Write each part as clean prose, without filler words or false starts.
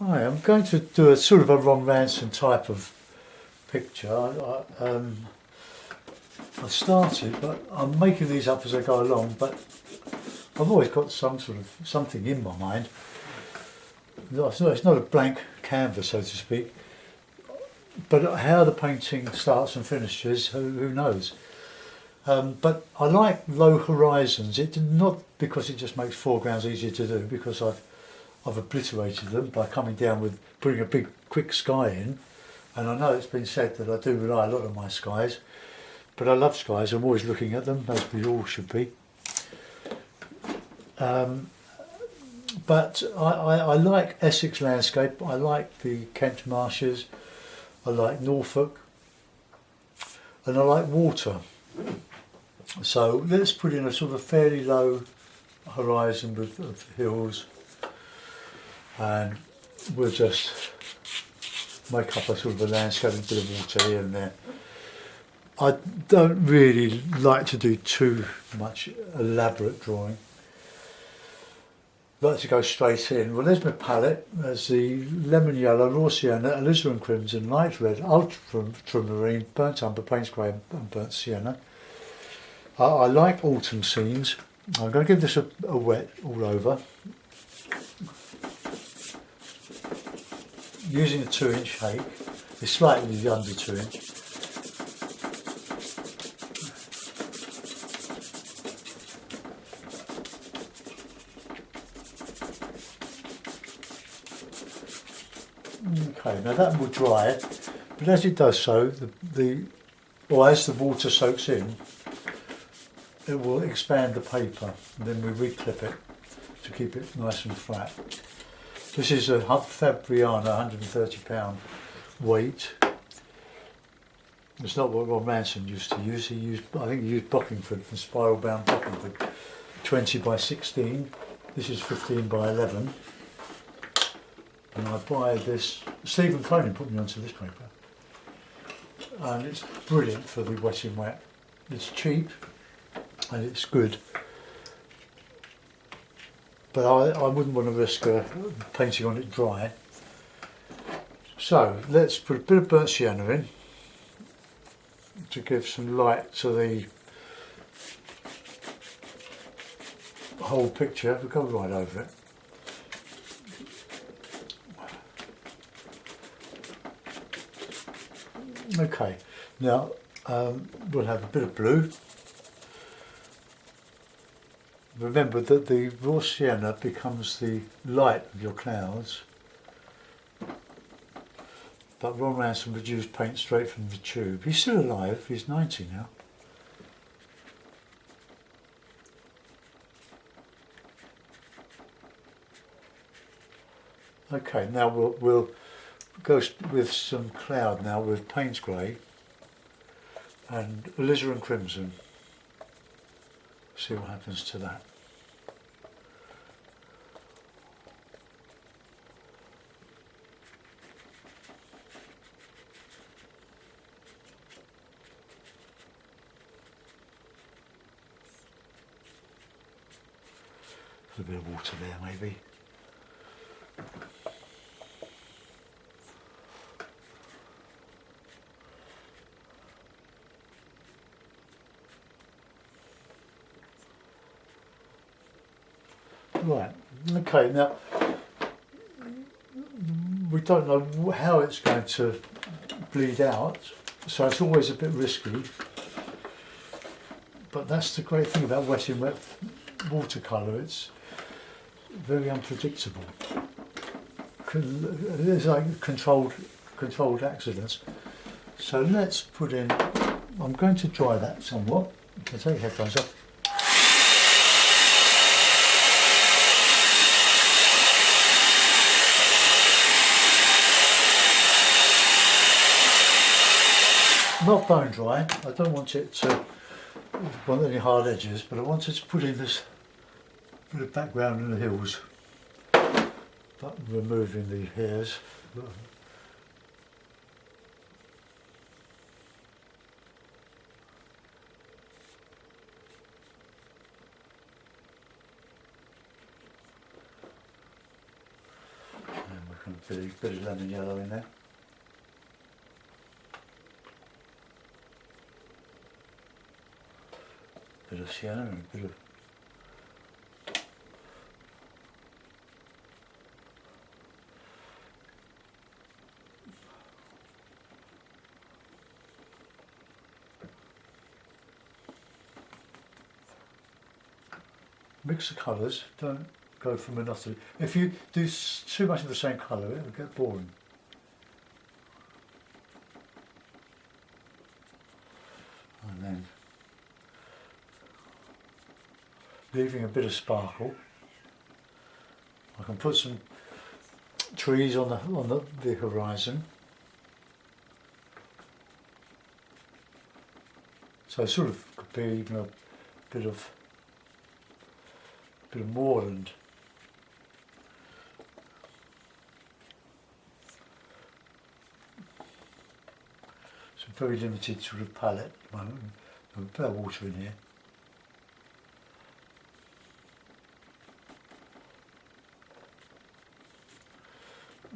Hi, I'm going to do a sort of a Ron Ransom type of picture. I started, but I'm making these up as I go along. But I've always got some sort of something in my mind. It's not a blank canvas, so to speak. But how the painting starts and finishes, who knows? But I like low horizons. It not because it just makes foregrounds easier to do, because I've obliterated them by coming down with putting a big quick sky in. And I know it's been said that I do rely a lot on my skies, but I love skies. I'm always looking at them, as we all should be. But I like Essex landscape. I like the Kent marshes. I like Norfolk, and I like water. So let's put in a sort of fairly low horizon with of hills, and we'll just make up a sort of a landscape with a bit of water here and there. I don't really like to do too much elaborate drawing. I like to go straight in. Well, there's my palette. There's the lemon yellow, raw sienna, alizarin crimson, light red, ultramarine, burnt umber, Payne's grey and burnt sienna. I like autumn scenes. I'm going to give this a wet all over. Using a 2-inch hake. It's slightly under 2-inch. Okay, now that will dry, but as it does so, as the water soaks in, it will expand the paper, and then we reclip it to keep it nice and flat. This is a Fabriana, £130 weight. It's not what Ron Ransom used to use. I think he used Bockingford, from spiral bound Bockingford, 20 by 16. This is 15 by 11. And I buy this, Stephen Cronin put me onto this paper. And it's brilliant for the wet in wet. It's cheap and it's good. But I wouldn't want to risk painting on it dry. So let's put a bit of burnt sienna in to give some light to the whole picture. We'll go right over it. Okay, now we'll have a bit of blue. Remember that the raw sienna becomes the light of your clouds, but Ron Ransom would use paint straight from the tube. He's still alive, he's 90 now. Okay, now we'll go with some cloud now with Payne's grey and alizarin crimson. See what happens to that. A bit of water there maybe. Right, okay, now we don't know how it's going to bleed out, so it's always a bit risky, but that's the great thing about wet in wet watercolour, it's very unpredictable. There's like controlled accidents. So let's put in, I'm going to dry that somewhat. I'll take your headphones off. Not bone dry. I don't want it to want any hard edges, but I wanted to put in this bit of background in the hills, but removing the hairs. And we'll bit of lemon yellow in there. Bit of sienna and a bit of mix the colours, don't go for monotony. If you do too much of the same colour, it will get boring. And then leaving a bit of sparkle. I can put some trees on the horizon. So it sort of could be even a bit of moorland. It's a very limited sort of palette at the moment. There's a bit of water in here.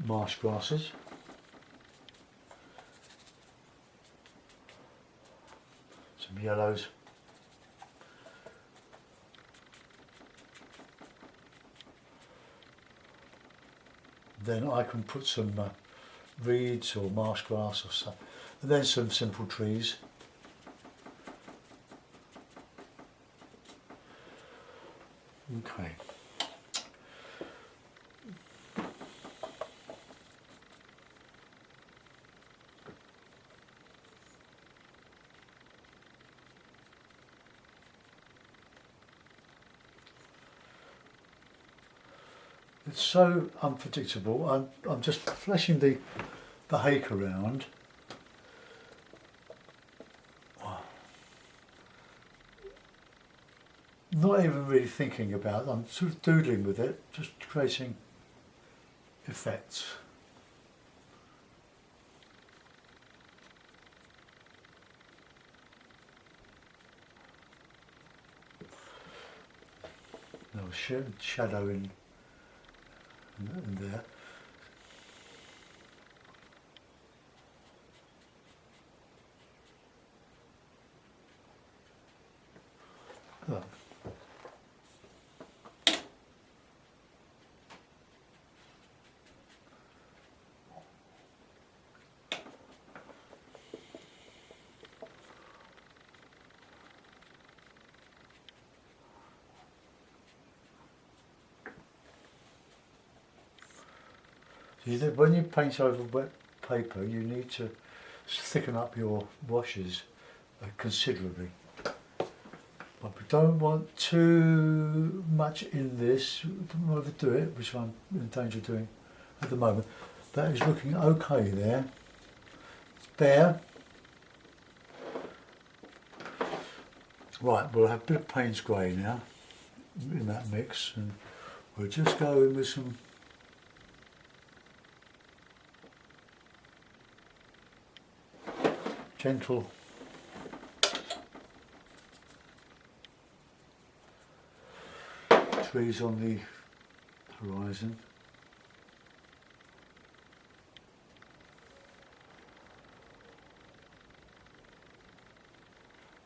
Marsh grasses. Some yellows. Then I can put some reeds or marsh grass or something, and then some simple trees. Okay. It's so unpredictable. I'm just fleshing the hake around. Not even really thinking about it. I'm sort of doodling with it, just creating effects. No shadow in there. Oh. When you paint over wet paper, you need to thicken up your washes considerably. But we don't want too much in this. Don't overdo it, which I'm in danger of doing at the moment. That is looking okay there. It's bare. Right, we'll have a bit of Payne's grey now in that mix, and we'll just go in with some gentle trees on the horizon.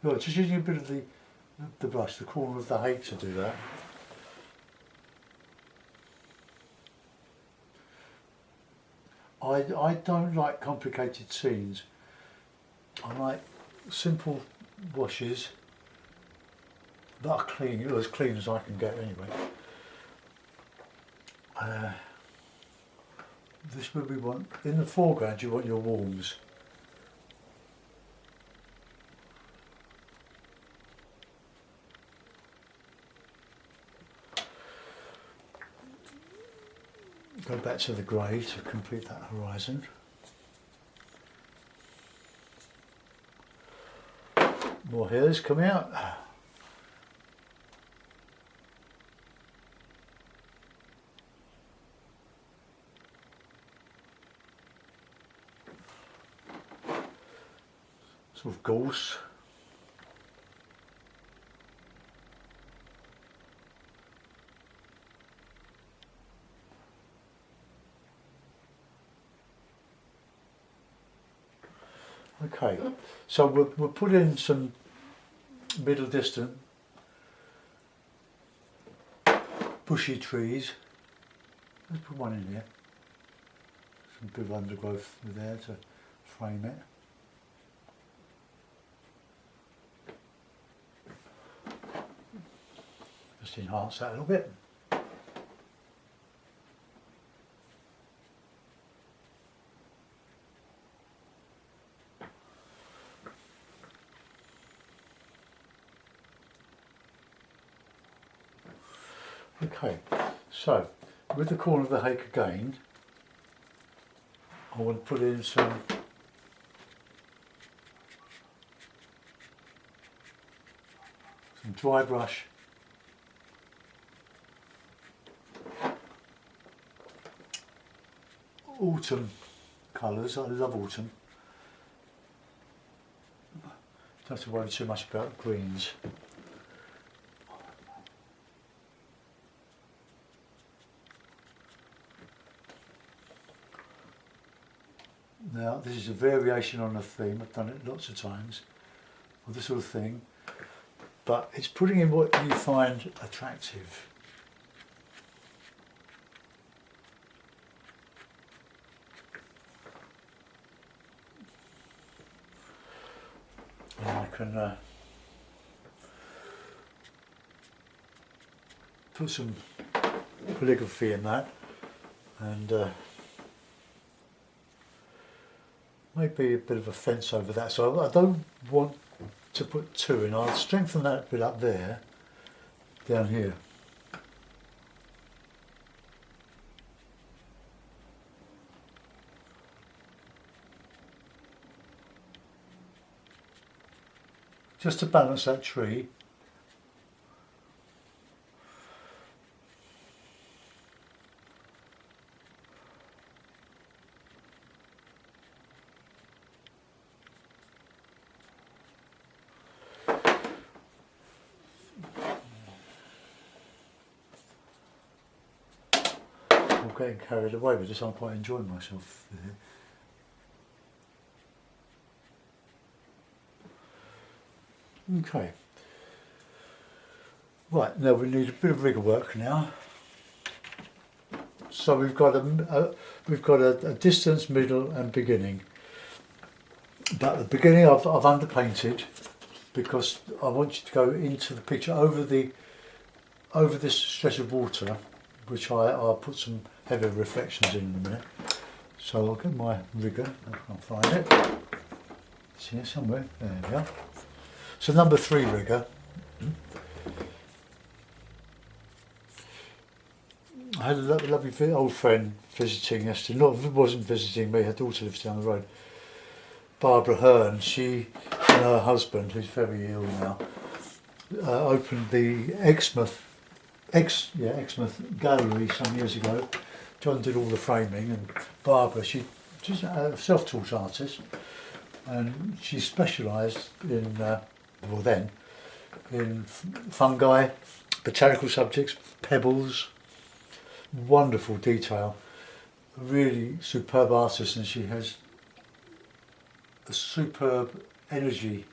Right, just using a bit of the brush, the corner of the hake to do that. I don't like complicated scenes. I like simple washes that are clean, as clean as I can get anyway. This would we want, in the foreground you want your warms. Go back to the grey to complete that horizon. More hairs come out. Sort of gorse. Okay, so we'll put in some middle distant bushy trees. Let's put one in here. Some bit of undergrowth there to frame it. Just enhance that a little bit. Okay, so with the corner of the hake again, I want to put in some dry brush autumn colours. I love autumn. Don't have to worry too much about greens. Now this is a variation on a theme. I've done it lots of times with this sort of thing, but it's putting in what you find attractive. And I can put some calligraphy in that, and maybe a bit of a fence over that. So I don't want to put two in. I'll strengthen that bit up there, down here. Just to balance that tree. I'm getting carried away with this. I'm quite enjoying myself here. Okay. Right, now we need a bit of rigger work now. So we've got a distance, middle, and beginning. But at the beginning, I've underpainted because I want you to go into the picture over this stretch of water, which I'll put some heavy reflections in a minute. So I'll get my rigger. I'll find it. It's here somewhere. There we are. So number 3 rigger. I had a lovely old friend visiting yesterday. Not wasn't visiting me. Her daughter lives down the road. Barbara Hearn. She and her husband, who's very ill now, opened the Exmouth Gallery some years ago. John did all the framing, and Barbara, she's a self-taught artist, and she specialised in, in fungi, botanical subjects, pebbles. Wonderful detail, really superb artist, and she has a superb energy.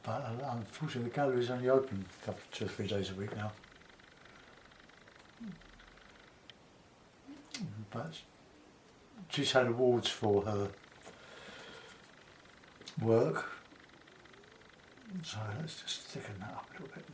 But unfortunately the gallery is only open a couple, 2 or 3 days a week now. But she's had awards for her work, so let's just thicken that up a little bit.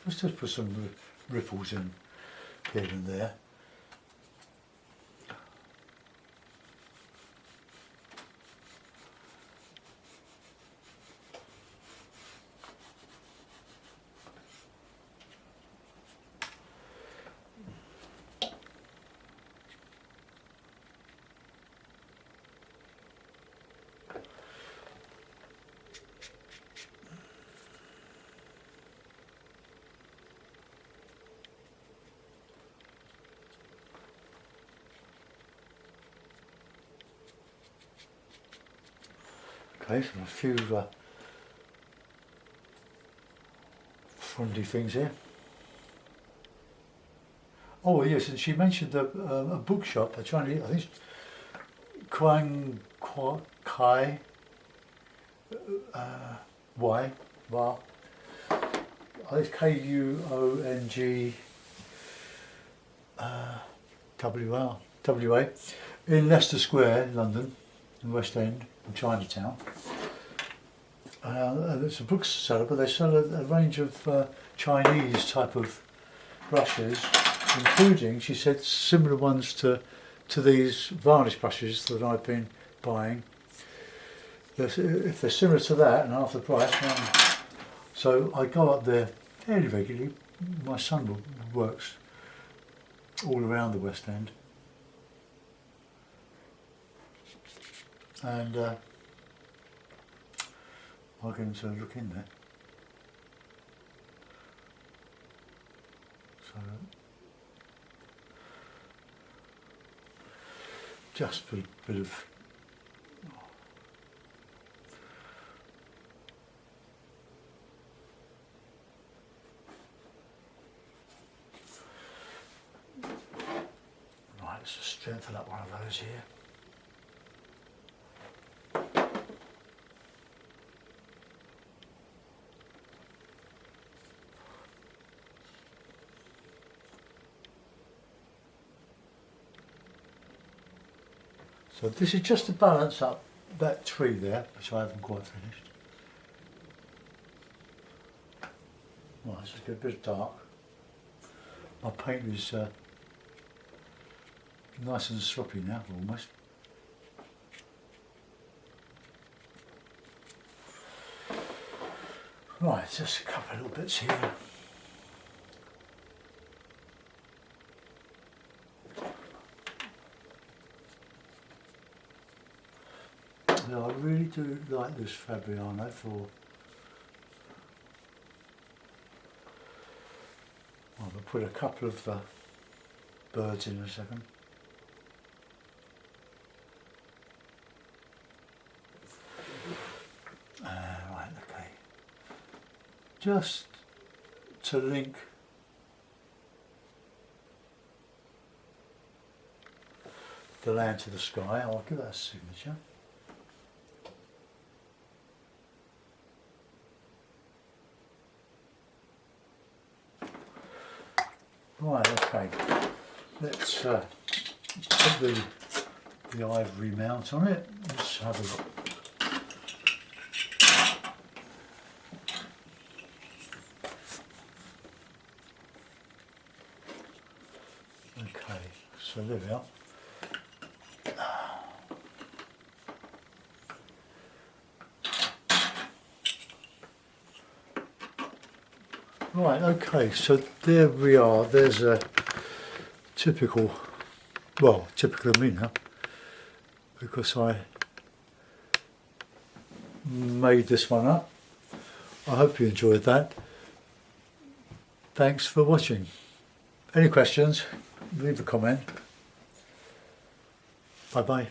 Let's just put some ripples in here and there. Okay, so a few friendly things here. Oh yes, and she mentioned a bookshop, a Chinese, I think it's Kai Y Bar. I think it's Kuong WA in Leicester Square, London, in West End, in Chinatown. It's a bookseller, but they sell a range of Chinese type of brushes, including, she said, similar ones to these varnish brushes that I've been buying. If they're similar to that and half the price, so I go up there fairly regularly. My son works all around the West End, and I'll get him to look in there. So just a bit of right, let's just strengthen up one of those here. So this is just to balance up that tree there, which I haven't quite finished. Right, let's just get a bit dark. My paint is nice and sloppy now, almost. Right, just a couple of little bits here. Now, I really do like this Fabriano for, I'll put a couple of birds in a second. Right, okay. Just to link the land to the sky, I'll give that a signature. Right, okay, let's put the ivory mount on it. Let's have a look. Okay, so there we are. Right, okay, so there we are. There's a typical of me now, because I made this one up. I hope you enjoyed that. Thanks for watching. Any questions, leave a comment. Bye bye.